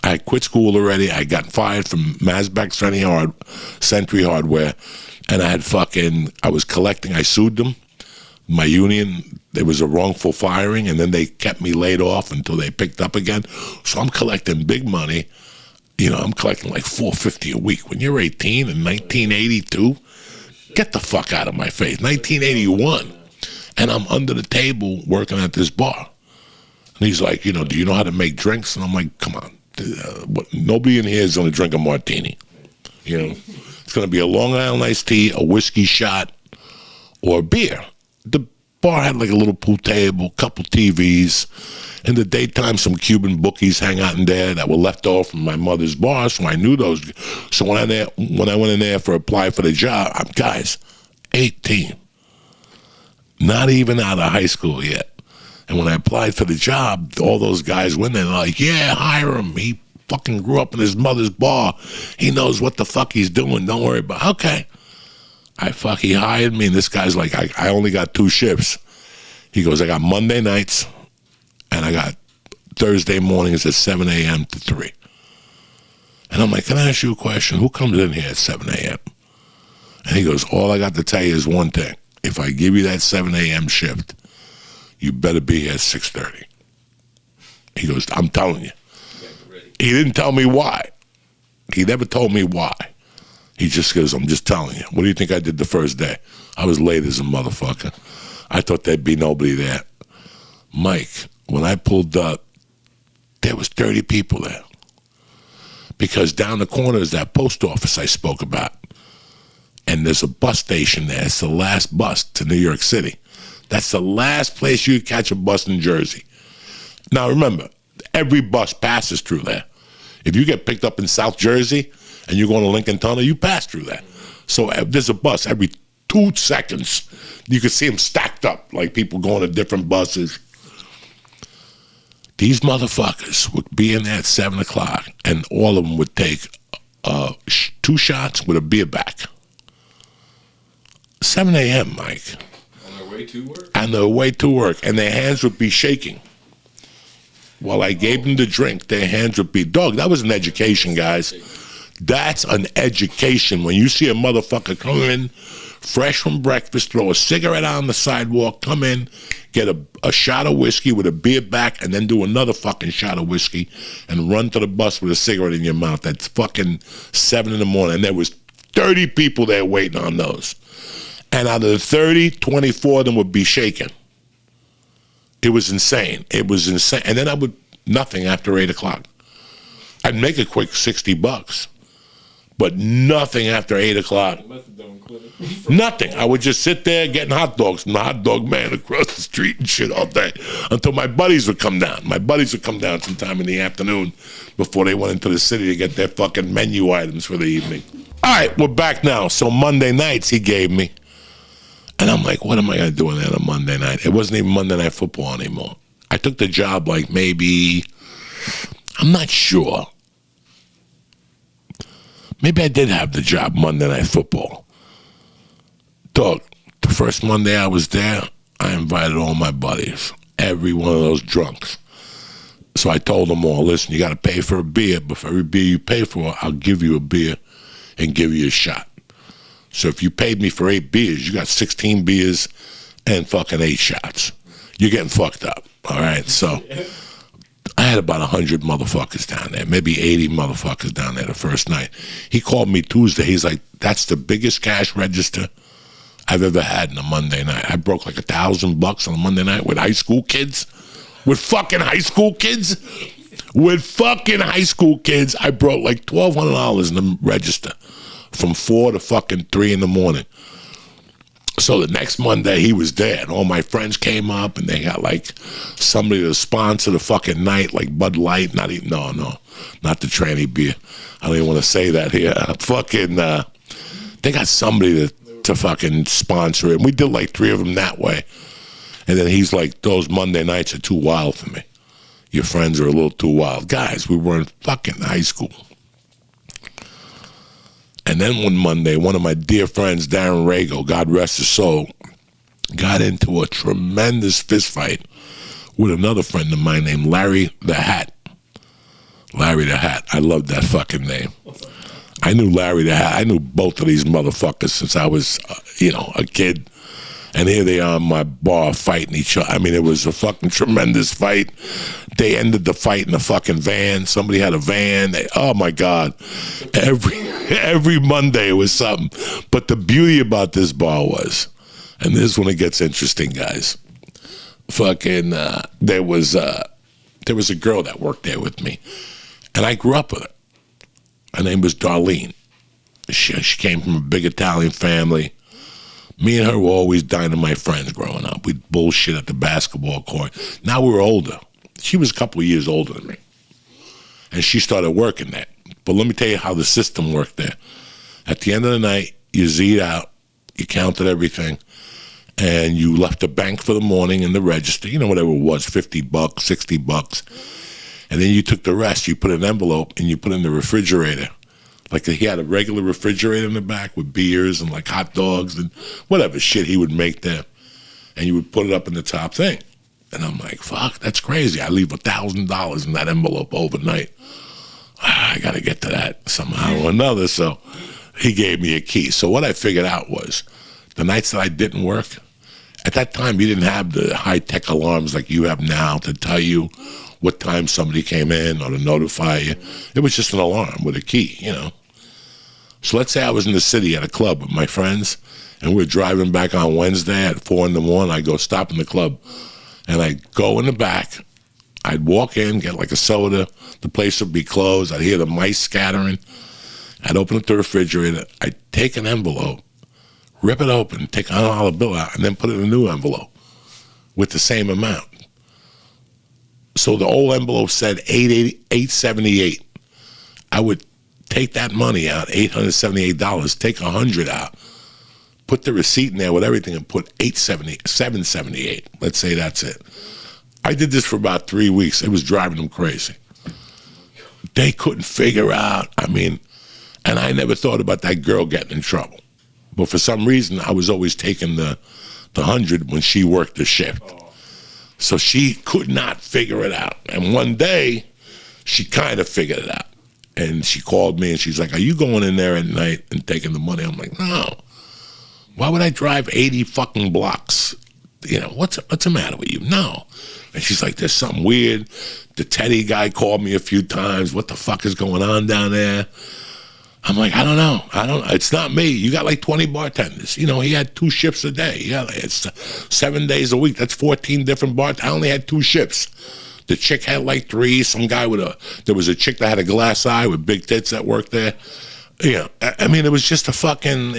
I quit school already. I got fired from Masbeck Sentry Hardware, and I was collecting. I sued them, my union. There was a wrongful firing, and then they kept me laid off until they picked up again. So I'm collecting big money. I'm collecting like $450 a week. When you're 18 in 1982, get the fuck out of my face. 1981, and I'm under the table working at this bar. And he's like, do you know how to make drinks? And I'm like, come on. Nobody in here is going to drink a martini. It's going to be a Long Island iced tea, a whiskey shot, or a beer. The bar had like a little pool table, couple TVs. In the daytime, some Cuban bookies hang out in there that were left over from my mother's bar, so I knew those. So when I went in there apply for the job, I'm, guys, 18. Not even out of high school yet. And when I applied for the job, all those guys went there, like, yeah, hire him. He fucking grew up in his mother's bar. He knows what the fuck he's doing. Don't worry about it. Okay. He hired me, and this guy's like, I only got 2 shifts. He goes, I got Monday nights, and I got Thursday mornings at 7 a.m. to 3. And I'm like, can I ask you a question? Who comes in here at 7 a.m.? And he goes, all I got to tell you is one thing. If I give you that 7 a.m. shift, you better be here at 6:30. He goes, I'm telling you. He didn't tell me why. He never told me why. He just goes, I'm just telling you. What do you think I did the first day? I was late as a motherfucker. I thought there'd be nobody there. Mike, when I pulled up, there was 30 people there. Because down the corner is that post office I spoke about. And there's a bus station there. It's the last bus to New York City. That's the last place you catch a bus in Jersey. Now remember, every bus passes through there. If you get picked up in South Jersey and you're going to Lincoln Tunnel, you pass through there. So there's a bus every 2 seconds. You can see them stacked up, like people going to different buses. These motherfuckers would be in there at 7 o'clock, and all of them would take 2 shots with a beer back. 7 a.m., Mike. On their way to work, and their hands would be shaking. While I gave them the drink, their hands would be, dog, that was an education, guys. That's an education. When you see a motherfucker come in, fresh from breakfast, throw a cigarette on the sidewalk, come in, get a shot of whiskey with a beer back, and then do another fucking shot of whiskey, and run to the bus with a cigarette in your mouth. That's fucking 7 in the morning. And there was 30 people there waiting on those. And out of the 30, 24 of them would be shaken. It was insane. It was insane. And then I would, nothing after 8 o'clock. I'd make a quick $60, but nothing after 8 o'clock. Nothing. I would just sit there getting hot dogs from the hot dog man across the street and shit all day until my buddies would come down. My buddies would come down sometime in the afternoon before they went into the city to get their fucking menu items for the evening. All right, we're back now. So Monday nights he gave me. And I'm like, what am I going to do on a Monday night? It wasn't even Monday Night Football anymore. I took the job like maybe, I'm not sure. Maybe I did have the job Monday Night Football. Dog, the first Monday I was there, I invited all my buddies, every one of those drunks. So I told them all, listen, you got to pay for a beer, but for every beer you pay for, I'll give you a beer and give you a shot. So if you paid me for 8 beers, you got 16 beers and fucking 8 shots. You're getting fucked up, all right? So I had about 100 motherfuckers down there, maybe 80 motherfuckers down there the first night. He called me Tuesday. He's like, that's the biggest cash register I've ever had in a Monday night. I broke like $1,000 on a Monday night with high school kids. With fucking high school kids? With fucking high school kids, I broke like $1,200 in the register. From 4 to fucking 3 in the morning. So the next Monday he was there, and all my friends came up, and they got like somebody to sponsor the fucking night, like Bud Light. Not the tranny beer. I don't even want to say that here. They got somebody to fucking sponsor it. And we did like 3 of them that way. And then he's like, those Monday nights are too wild for me. Your friends are a little too wild. Guys, we were in fucking high school. And then one Monday, one of my dear friends, Darren Rago, God rest his soul, got into a tremendous fist fight with another friend of mine named Larry the Hat Larry the Hat. I love that fucking name. I knew Larry the Hat. I knew both of these motherfuckers since I was, a kid. And here they are in my bar fighting each other. I mean, it was a fucking tremendous fight. They ended the fight in a fucking van. Somebody had a van. Oh, my God. Every Monday it was something. But the beauty about this bar was, and this is when it gets interesting, guys. Fucking, there was a girl that worked there with me. And I grew up with her. Her name was Darlene. She came from a big Italian family. Me and her were always dynamite friends growing up. We'd bullshit at the basketball court. Now we were older. She was a couple of years older than me. And she started working there. But let me tell you how the system worked there. At the end of the night, you Z'd out, you counted everything, and you left the bank for the morning in the register, whatever it was, $50, $60. And then you took the rest, you put an envelope, and you put it in the refrigerator. Like he had a regular refrigerator in the back with beers and like hot dogs and whatever shit he would make there. And you would put it up in the top thing. And I'm like, fuck, that's crazy. I leave $1,000 in that envelope overnight. I got to get to that somehow or another. So he gave me a key. So what I figured out was the nights that I didn't work, at that time you didn't have the high-tech alarms like you have now to tell you what time somebody came in or to notify you. It was just an alarm with a key, So let's say I was in the city at a club with my friends, and we were driving back on Wednesday at 4 in the morning. I'd go stop in the club, and I'd go in the back. I'd walk in, get like a soda. The place would be closed. I'd hear the mice scattering. I'd open up the refrigerator. I'd take an envelope, rip it open, take a $100 bill out, and then put it in a new envelope with the same amount. So the old envelope said $878. I would take that money out, $878, take $100 out, put the receipt in there with everything, and put $778. Let's say that's it. I did this for about 3 weeks. It was driving them crazy. They couldn't figure out. And I never thought about that girl getting in trouble. But for some reason, I was always taking the 100 when she worked the shift. So she could not figure it out. And one day, she kind of figured it out. And she called me and she's like, are you going in there at night and taking the money? I'm like, no. Why would I drive 80 fucking blocks? What's the matter with you? No. And she's like, there's something weird. The Teddy guy called me a few times. What the fuck is going on down there? I'm like, I don't know. It's not me. You got like 20 bartenders. He had 2 shifts a day. It's 7 days a week. That's 14 different bartenders. I only had 2 shifts. The chick had like 3. Some guy there was a chick that had a glass eye with big tits that worked there. It was just a fucking,